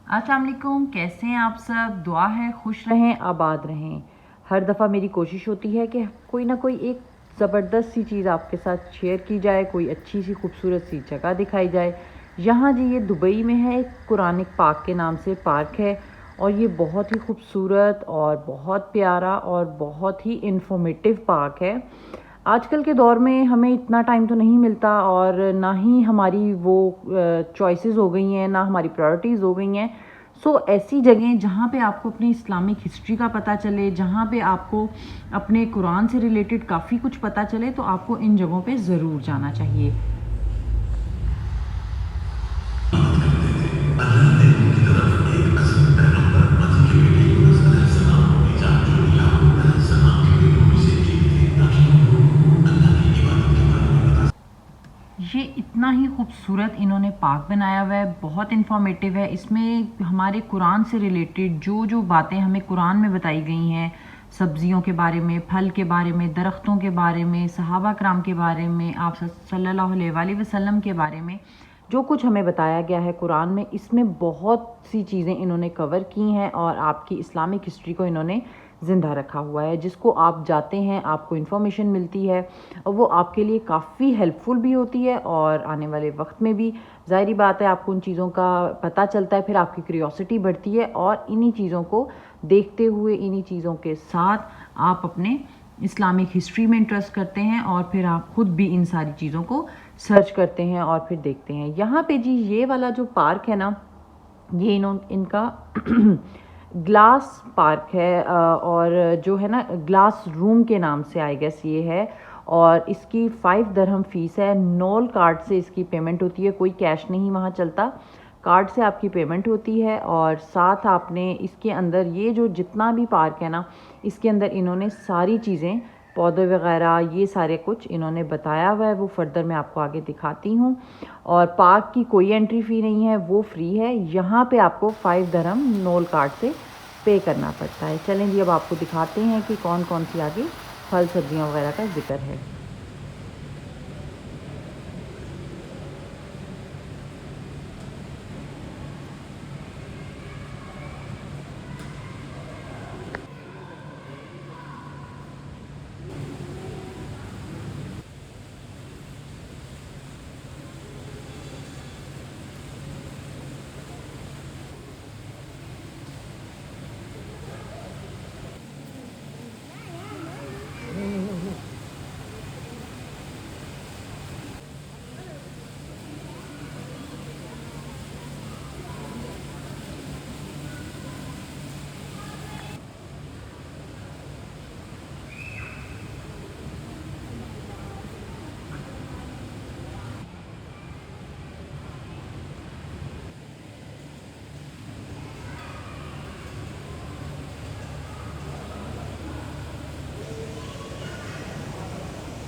अस्सलाम वालेकुम, कैसे हैं आप सब। दुआ है खुश रहें, आबाद रहें। हर दफ़ा मेरी कोशिश होती है कि कोई ना कोई एक ज़बरदस्त सी चीज़ आपके साथ शेयर की जाए, कोई अच्छी सी खूबसूरत सी जगह दिखाई जाए। यहाँ जी ये दुबई में है, एक कुरानिक पार्क के नाम से पार्क है और ये बहुत ही खूबसूरत और बहुत प्यारा और बहुत ही इंफॉर्मेटिव पार्क है। आजकल के दौर में हमें इतना टाइम तो नहीं मिलता और ना ही हमारी वो चॉइसेस हो गई हैं, ना हमारी प्रायोरिटीज़ हो गई हैं। सो ऐसी जगह जहाँ पे आपको अपनी इस्लामिक हिस्ट्री का पता चले, जहाँ पे आपको अपने कुरान से रिलेटेड काफ़ी कुछ पता चले, तो आपको इन जगहों पे ज़रूर जाना चाहिए। ये इतना ही खूबसूरत इन्होंने पार्क बनाया हुआ है, बहुत इन्फॉर्मेटिव है। इसमें हमारे कुरान से रिलेटेड जो जो बातें हमें कुरान में बताई गई हैं, सब्जियों के बारे में, फल के बारे में, दरख्तों के बारे में, सहाबा कराम के बारे में, आप सल्लल्लाहु अलैहि वसल्लम के बारे में, जो कुछ हमें बताया गया है कुरान में, इसमें बहुत सी चीज़ें इन्होंने कवर की हैं और आपकी इस्लामिक हिस्ट्री को इन्होंने ज़िंदा रखा हुआ है। जिसको आप जाते हैं, आपको इन्फॉर्मेशन मिलती है और वो आपके लिए काफ़ी हेल्पफुल भी होती है और आने वाले वक्त में भी ज़ाहिरी बात है आपको उन चीज़ों का पता चलता है, फिर आपकी क्यूरियोसिटी बढ़ती है और इन्हीं चीज़ों को देखते हुए, इन्हीं चीज़ों के साथ आप अपने इस्लामिक हिस्ट्री में इंटरेस्ट करते हैं और फिर आप खुद भी इन सारी चीज़ों को सर्च करते हैं और फिर देखते हैं। यहाँ पे जी ये वाला जो पार्क है ना, ये इनका ग्लास पार्क है और जो है ना ग्लास रूम के नाम से आई गेस ये है और इसकी 5 दरहम फ़ीस है। नॉल कार्ड से इसकी पेमेंट होती है, कोई कैश नहीं वहाँ चलता, कार्ड से आपकी पेमेंट होती है। और साथ आपने इसके अंदर ये जो जितना भी पार्क है ना, इसके अंदर इन्होंने सारी चीज़ें, पौधे वगैरह, ये सारे कुछ इन्होंने बताया हुआ है। वो फर्दर मैं आपको आगे दिखाती हूँ। और पार्क की कोई एंट्री फ़ी नहीं है, वो फ्री है। यहाँ पे आपको 5 दरहम नॉल कार्ड से पे करना पड़ता है। चलें जी अब आपको दिखाते हैं कि कौन कौन सी आगे फल सब्जियाँ वगैरह का जिक्र है।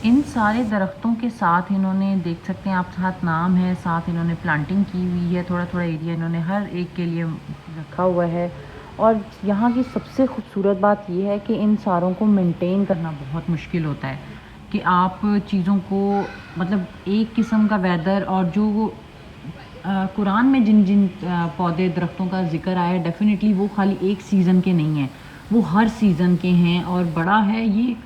इन सारे दरख्तों के साथ इन्होंने, देख सकते हैं आप, साथ नाम है, साथ इन्होंने प्लांटिंग की हुई है। थोड़ा थोड़ा एरिया इन्होंने हर एक के लिए रखा हुआ है। और यहाँ की सबसे खूबसूरत बात यह है कि इन सारों को मेंटेन करना बहुत मुश्किल होता है कि आप चीज़ों को, मतलब एक किस्म का वेदर और जो कुरान में जिन जिन पौधे दरख्तों का जिक्र आया है, डेफिनेटली वो खाली एक सीज़न के नहीं हैं, वो हर सीज़न के हैं और बड़ा है ये।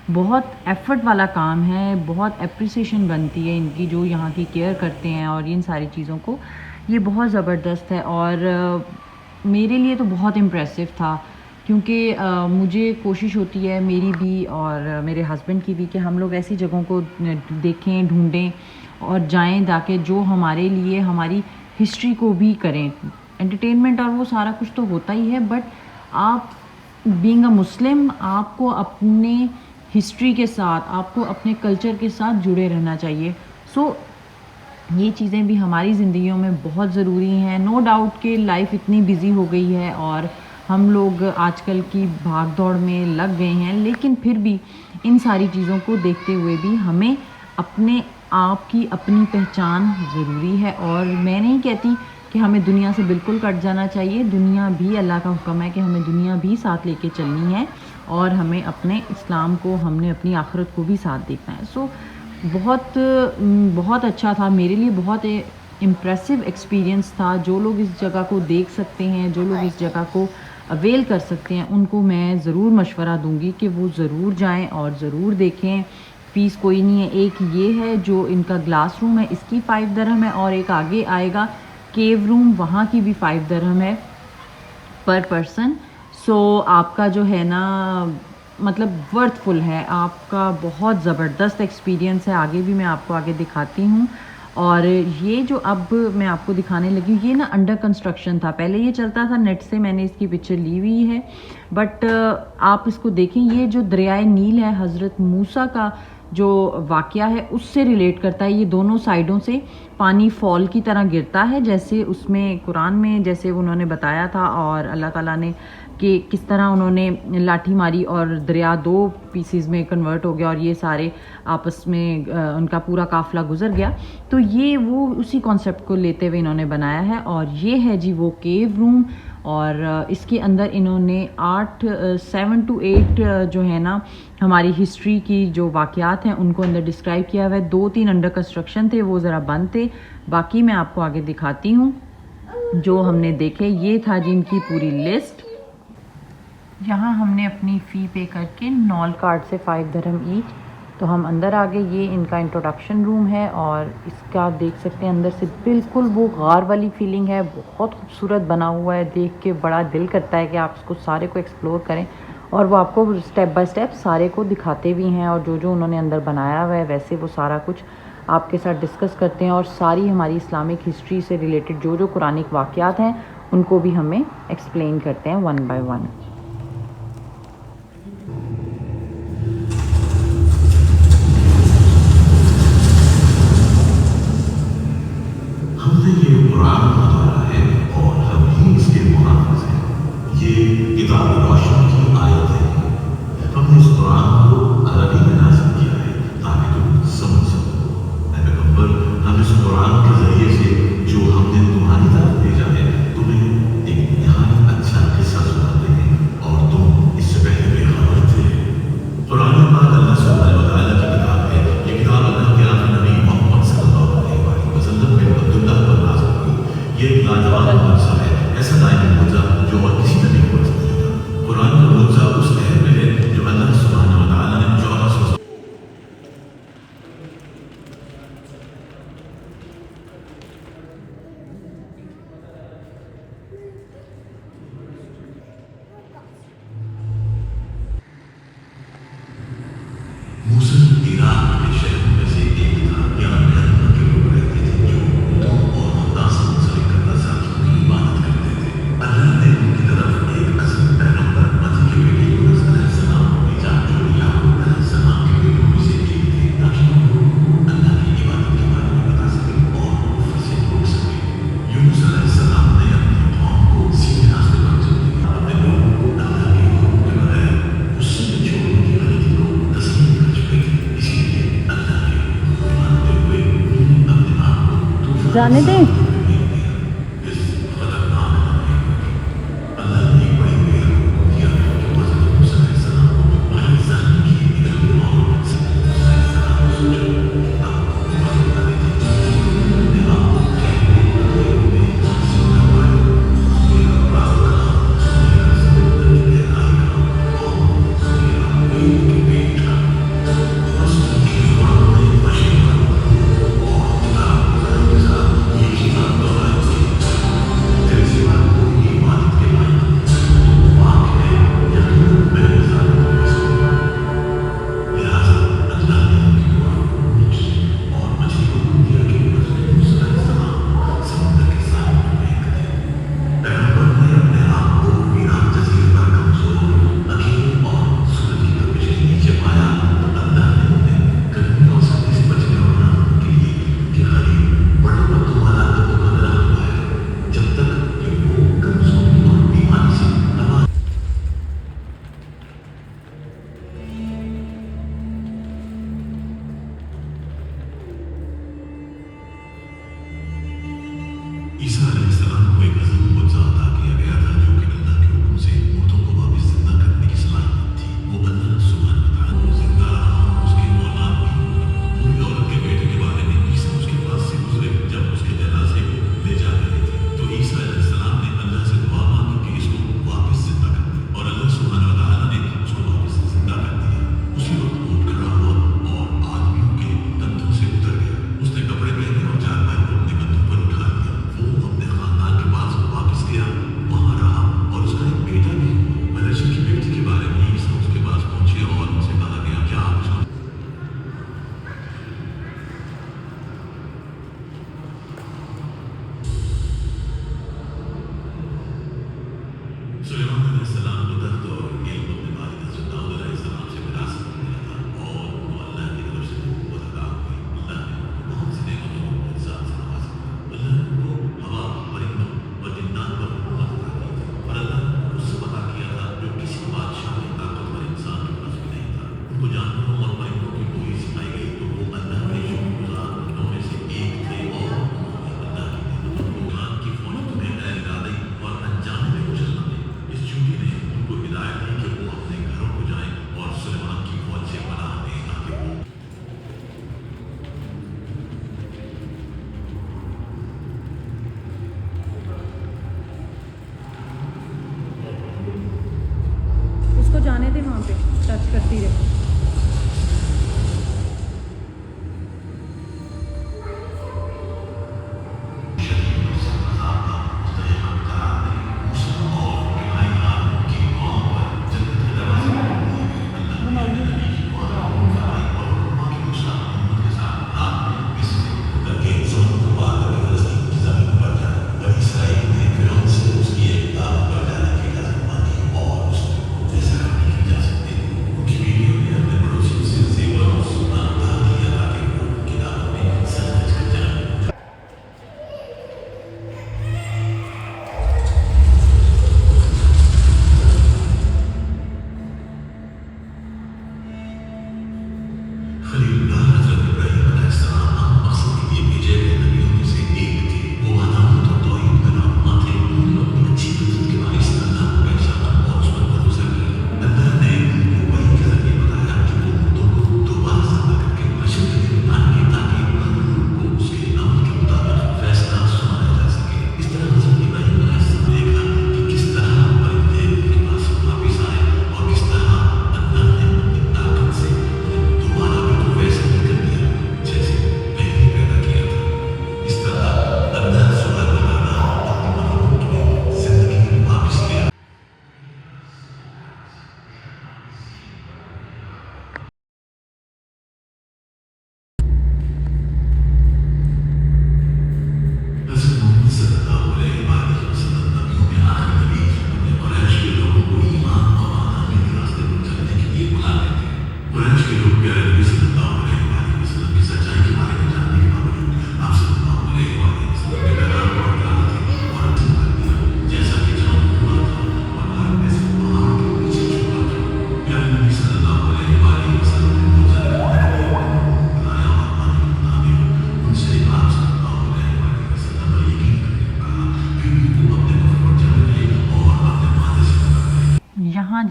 बहुत एफ़र्ट वाला काम है, बहुत एप्रिसिएशन बनती है इनकी, जो यहाँ की केयर करते हैं और इन सारी चीज़ों को। ये बहुत ज़बरदस्त है और मेरे लिए तो बहुत इम्प्रेसिव था क्योंकि मुझे कोशिश होती है मेरी भी और मेरे हस्बैंड की भी कि हम लोग ऐसी जगहों को देखें, ढूंढें और जाएं ताकि जो हमारे लिए हमारी हिस्ट्री को भी करें। एंटरटेनमेंट और वो सारा कुछ तो होता ही है, बट आप बीइंग अ मुस्लिम, आपको अपने हिस्ट्री के साथ, आपको अपने कल्चर के साथ जुड़े रहना चाहिए। सो ये चीज़ें भी हमारी ज़िंदगियों में बहुत ज़रूरी हैं। नो डाउट कि लाइफ इतनी बिज़ी हो गई है और हम लोग आजकल की भाग दौड़ में लग गए हैं, लेकिन फिर भी इन सारी चीज़ों को देखते हुए भी हमें अपने आप की अपनी पहचान ज़रूरी है। और मैं नहीं कहती कि हमें दुनिया से बिल्कुल कट जाना चाहिए, दुनिया भी, अल्लाह का हुक्म है कि हमें दुनिया भी साथ लेके चलनी है और हमें अपने इस्लाम को, हमने अपनी आखिरत को भी साथ देखना है। सो बहुत बहुत अच्छा था मेरे लिए, बहुत इम्प्रेसिव एक्सपीरियंस था। जो लोग इस जगह को देख सकते हैं, जो लोग इस जगह को अवेल कर सकते हैं, उनको मैं ज़रूर मशवरा दूँगी कि वो ज़रूर जाएँ और ज़रूर देखें। फ़ीस कोई नहीं है। एक ये है जो इनका ग्लास रूम है, इसकी 5 दिरहम है, और एक आगे आएगा केव रूम, वहाँ की भी 5 दिरहम है पर पर्सन। सो आपका जो है ना, मतलब वर्थफुल है, आपका बहुत ज़बरदस्त एक्सपीरियंस है। आगे भी मैं आपको आगे दिखाती हूँ। और ये जो अब मैं आपको दिखाने लगी हूँ, ये ना अंडर कंस्ट्रक्शन था। पहले ये चलता था नेट से, मैंने इसकी पिक्चर ली हुई है। बट आप इसको देखें, ये जो दरियाए नील है, हज़रत मूसा का जो वाक़या है उससे रिलेट करता है। ये दोनों साइडों से पानी फॉल की तरह गिरता है, जैसे उसमें कुरान में जैसे उन्होंने बताया था, और अल्लाह ताला ने कि किस तरह उन्होंने लाठी मारी और दरिया 2 पीसेस में कन्वर्ट हो गया और ये सारे आपस में उनका पूरा काफ़िला गुजर गया। तो ये वो उसी कॉन्सेप्ट को लेते हुए इन्होंने बनाया है। और ये है जी वो केव रूम। और इसके अंदर इन्होंने 7 to 8 जो है ना हमारी हिस्ट्री की जो वाक़यात हैं उनको अंदर डिस्क्राइब किया हुआ है। 2-3 अंडर कंस्ट्रक्शन थे, वो ज़रा बंद थे। बाकी मैं आपको आगे दिखाती हूँ जो हमने देखे। ये था जी इनकी पूरी लिस्ट। यहाँ हमने अपनी फ़ी पे करके नॉल कार्ड से 5 दिरहम ईच, तो हम अंदर आ गए। ये इनका इंट्रोडक्शन रूम है और इसका आप देख सकते हैं अंदर से बिल्कुल वो गार वाली फीलिंग है। बहुत खूबसूरत बना हुआ है, देख के बड़ा दिल करता है कि आप इसको सारे को एक्सप्लोर करें। और वो आपको स्टेप बाय स्टेप सारे को दिखाते भी हैं, और जो जो उन्होंने अंदर बनाया हुआ है वैसे वो सारा कुछ आपके साथ डिस्कस करते हैं। और सारी हमारी इस्लामिक हिस्ट्री से रिलेटेड जो जो कुरानिक वाक़यात हैं उनको भी हमें एक्सप्लेन करते हैं 1 by 1। जाने दें।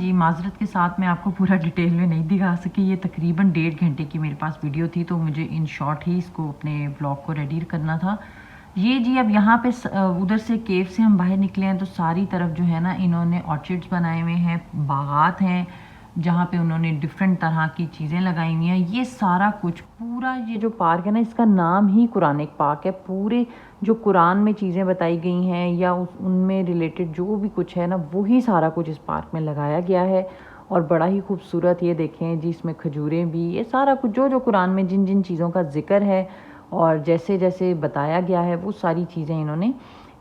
जी, माज़रत के साथ मैं आपको पूरा डिटेल में नहीं दिखा सकी। ये तकरीबन 1.5 घंटे की मेरे पास वीडियो थी, तो मुझे इन शॉर्ट ही इसको अपने ब्लॉग को रेडी करना था। ये जी, अब यहाँ पे उधर से केव से हम बाहर निकले हैं तो सारी तरफ जो है ना, इन्होंने ऑर्चिड्स बनाए हुए हैं, बागात हैं जहाँ पे उन्होंने डिफरेंट तरह की चीज़ें लगाई हुई हैं। ये सारा कुछ पूरा ये जो पार्क है ना, इसका नाम ही कुरानिक पार्क है। पूरे जो कुरान में चीज़ें बताई गई हैं या उनमें रिलेटेड जो भी कुछ है ना, वही सारा कुछ इस पार्क में लगाया गया है और बड़ा ही खूबसूरत। ये देखें जी, इसमें खजूरें भी, ये सारा कुछ जो जो कुरान में जिन जिन चीज़ों का जिक्र है और जैसे जैसे बताया गया है, वो सारी चीज़ें इन्होंने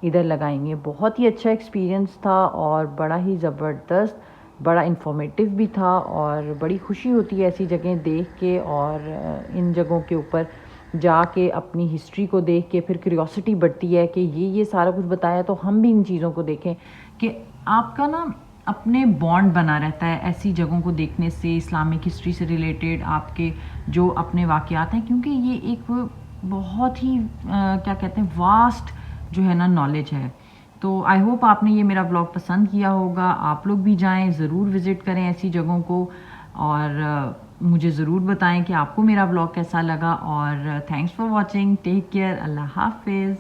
इधर लगाई हुई हैं। बहुत ही अच्छा एक्सपीरियंस था और बड़ा ही ज़बरदस्त, बड़ा इंफॉर्मेटिव भी था और बड़ी खुशी होती है ऐसी जगह देख के और इन जगहों के ऊपर जाके अपनी हिस्ट्री को देख के फिर क्यूरियोसिटी बढ़ती है कि ये सारा कुछ बताया, तो हम भी इन चीज़ों को देखें कि आपका ना अपने बॉन्ड बना रहता है ऐसी जगहों को देखने से, इस्लामिक हिस्ट्री से रिलेटेड आपके जो अपने वाक़यात हैं, क्योंकि ये एक बहुत ही क्या कहते हैं, वास्ट जो है ना नॉलेज है। तो आई होप आपने ये मेरा ब्लॉग पसंद किया होगा। आप लोग भी जाएं, ज़रूर विज़िट करें ऐसी जगहों को और मुझे ज़रूर बताएं कि आपको मेरा ब्लॉग कैसा लगा। और thanks for watching, take care, अल्लाह हाफिज़।